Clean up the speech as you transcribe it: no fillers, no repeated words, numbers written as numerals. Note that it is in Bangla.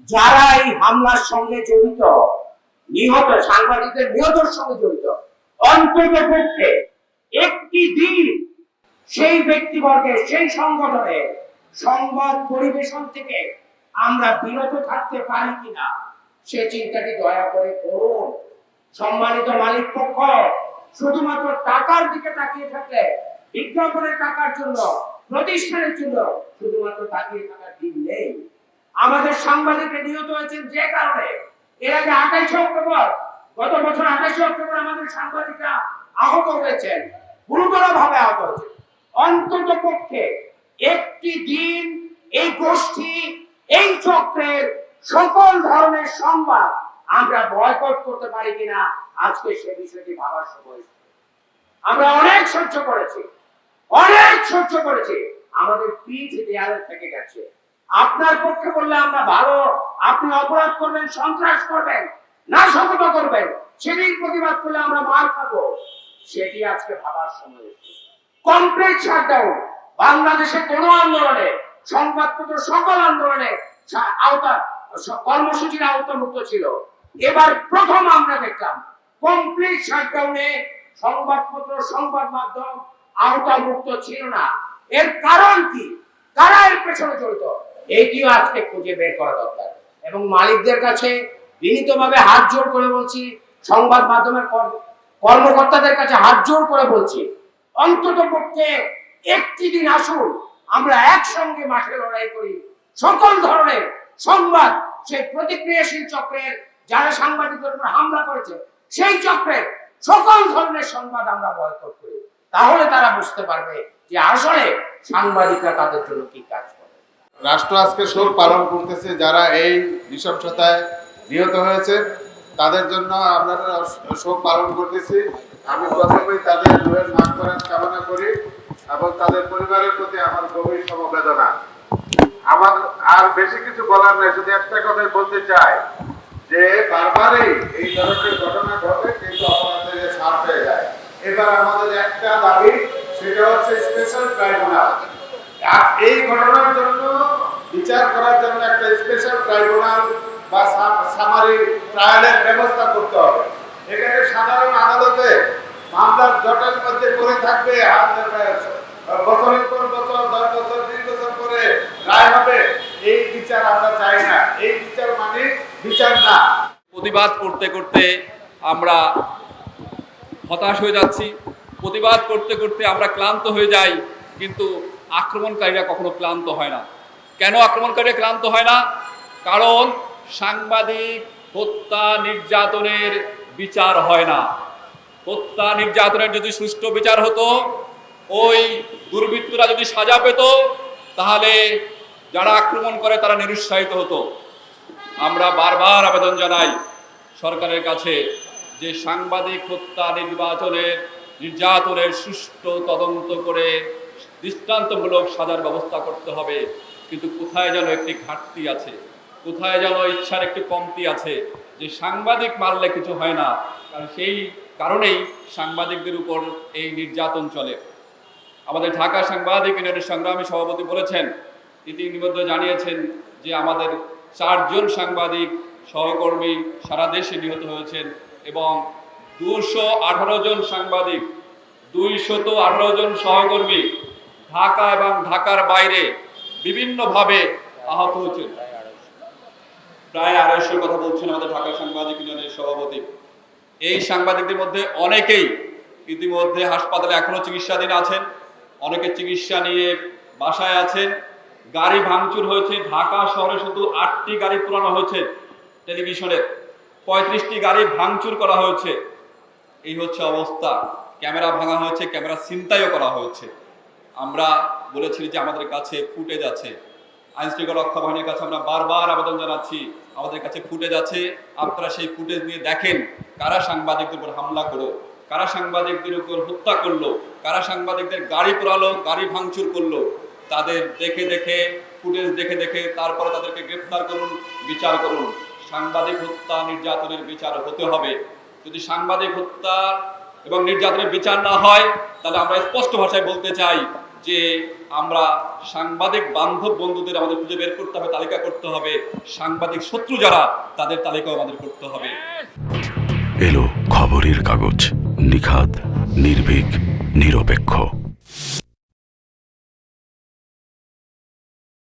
যারা এই হামলার সঙ্গে জড়িত, নিহত সাংবাদিকদের নিহতের সঙ্গে জড়িত, অন্তত পক্ষে একটি দিন সেই ব্যক্তিবর্গের, সেই সংগঠনের সংবাদ পরিবেশন থেকে আমরা বিরত থাকতে পারি কিনা সে চিন্তাটি দয়া করে করুন। সম্মানিত মালিক পক্ষ শুধুমাত্র টাকার দিকে তাকিয়ে থাকলে, বিজ্ঞাপনের টাকার জন্য, প্রতিষ্ঠানের জন্য শুধুমাত্র তাকিয়ে থাকার দিন নেই। আমাদের সাংবাদিকরা নিহত হয়েছেন যে কারণে, এর আগে 28 অক্টোবর, গত বছর 28 অক্টোবর আমাদের সাংবাদিকরা আহত হয়েছেন, গুরুতর ভাবে আহত হয়েছেন। অন্তত পক্ষে একটি দিন এই গোষ্ঠী, এই চক্রের সকল ধরনের সংবাদ আমরা বয়কট করতে পারি কিনা আজকে সে বিষয়টি ভাবার সময়। আমরা অনেক সহ্য করেছি, অনেক সহ্য করেছি, আমাদের পিঠ দেয়ালের থেকে গেছে। আপনার পক্ষে বললে আমরা ভালো, আপনি অপরাধ করবেন, সন্ত্রাস করবেন, নাশকতা করবেন, সেটির প্রতিবাদ করলে আমরা মার খাবো, সেটি আজকে ভাবার সময় এসেছে। কমপ্লিট শাটডাউন বাংলাদেশে কোন আন্দোলনে, সংবাদপত্র সকল আন্দোলনে আওতা, কর্মসূচির আওতামুক্ত ছিল। এবার প্রথম আমরা দেখলাম কমপ্লিট শাটডাউনে সংবাদপত্র, সংবাদ মাধ্যম আওতামুক্ত ছিল না। এর কারণ কি, কারা এর পেছনে জড়িত, এইটিও আজকে খুঁজে বের করা দরকার। এবং মালিকদের কাছে বিনীতভাবে হাত জোড় করে বলছি, সংবাদ মাধ্যমের কর্মকর্তাদের কাছে হাত জোড় করে বলছি, অন্তত পক্ষে একটি দিন আসুন, আমরা একসঙ্গে মাঠে লড়াই করি। সকল ধরনের সংবাদ, সেই প্রতিক্রিয়াশীল চক্রের যারা সাংবাদিকদের উপর হামলা করেছে, সেই চক্রের সকল ধরনের সংবাদ আমরা বয়কট করি। তাহলে তারা বুঝতে পারবে যে আসলে সাংবাদিকরা তাদের জন্য কি কাজ করে। রাষ্ট্র আজকে শোক পালন করতেছে, যারা এই নৃশংসতায় নিহত হয়েছে তাদের জন্য আমরা শোক পালন করতেছি। আমি প্রথমেই তাদের রুহের মাগফিরাত কামনা করি এবং তাদের পরিবারের প্রতি আমার গভীর সমবেদনা। আমার আর বেশি কিছু বলার নেই, শুধু একটা কথাই বলতে চাই যে বারবারই এই ধরনের ঘটনা ঘটে কিন্তু অপরাধীদের ছাড় পেয়ে যায়। এবার আমাদের একটা দাবি, সেটা হচ্ছে স্পেশাল ট্রাইব্যুনাল। এই ঘটনার জন্য বিচার করার জন্য একটা স্পেশাল ট্রাইব্যুনাল বা সামারি ট্রায়ালের ব্যবস্থা করতে হবে। এখানে সাধারণ আদালতে মামলার জটের মধ্যে পড়ে থাকবে, বছরের পর বছর, 10 বছর, 20 বছর পরে রায় হবে। এই বিচার আমরা চাই না, এই বিচার মানে বিচার না। প্রতিবাদ করতে করতে আমরা হতাশ হয়ে যাচ্ছি, প্রতিবাদ করতে করতে আমরা ক্লান্ত হয়ে যাই, কিন্তু আক্রমণকারীরা কখনো ক্লান্ত হয় না। কেন আক্রমণকারীরা ক্লান্ত হয় না? কারণ সাংবাদিক হত্যা নির্যাতনের বিচার হয় না। হত্যা নির্যাতনের যদি সুষ্ঠু বিচার হতো, ওই দুর্বৃত্তরা যদি সাজা পেত, তাহলে যারা আক্রমণ করে তারা নিরুৎসাহিত হতো। আমরা বারবার আবেদন জানাই সরকারের কাছে যে সাংবাদিক হত্যা নির্যাতনের সুষ্ঠু তদন্ত করে দৃষ্টান্তমূলক সাজার ব্যবস্থা করতে হবে। কিন্তু কোথায় যেন একটি ঘাটতি আছে, কোথায় যেন ইচ্ছার একটি কমতি আছে, যে সাংবাদিক মারলে কিছু হয় না, কারণ সেই কারণেই সাংবাদিকদের উপর এই নির্যাতন চলে। আমাদের ঢাকা সাংবাদিক ইউনিয়নের সংগ্রামী সভাপতি বলেছেন, ইতিমধ্যে জানিয়েছেন যে আমাদের 4 জন সাংবাদিক সহকর্মী সারা দেশে নিহত হয়েছেন এবং 218 জন সাংবাদিক, 218 জন সহকর্মী ঢাকা এবং ঢাকার বাইরে বিভিন্নভাবে আহত হয়েছেন। প্রায় 250 কথা বলছেন আমাদের ঢাকা সাংবাদিক ইউনিয়নের সভাপতি। এই সাংবাদিকদের মধ্যে অনেকেই ইতিমধ্যে হাসপাতালে এখনো চিকিৎসাধীন আছেন, অনেকে চিকিৎসা নিয়ে বাসায় আছেন। গাড়ি ভাঙচুর হয়েছে, ঢাকা শহরে শুধু 8টি গাড়ি পোড়ানো হয়েছে, টেলিভিশনের 35টি গাড়ি ভাঙচুর করা হয়েছে। এই হচ্ছে অবস্থা। ক্যামেরা ভাঙা হয়েছে, ক্যামেরা ছিনতাইও করা হয়েছে। আমরা বলেছি যে আমাদের কাছে ফুটেজ আছে, আইন শৃঙ্খলা রক্ষা বাহিনীর কাছে আমরা বারবার আবেদন জানাচ্ছি, আমাদের কাছে ফুটেজ আছে, আপনারা সেই ফুটেজ নিয়ে দেখেন কারা সাংবাদিকদের উপর হামলা করলো, কারা সাংবাদিকদের উপর হত্যা করলো, কারা সাংবাদিকদের গাড়ি পোড়ালো, গাড়ি ভাঙচুর করলো। তাদের দেখে দেখে, ফুটেজ দেখে দেখে তারপরে তাদেরকে গ্রেফতার করুন, বিচার করুন। সাংবাদিক হত্যা নির্যাতনের বিচার হতে হবে। যদি সাংবাদিক হত্যা এবং নির্যাতনের বিচার না হয়, তাহলে আমরা স্পষ্ট ভাষায় বলতে চাই যে আমরা সাংবাদিক বান্ধব বন্ধুদের আমাদের খুঁজে বের করতে হবে, তালিকা করতে হবে, সাংবাদিক শত্রু যারা তাদের তালিকাও আমাদের করতে হবে। এলো খবরের কাগজ, নিখাত, নির্ভীক, নিরপেক্ষ।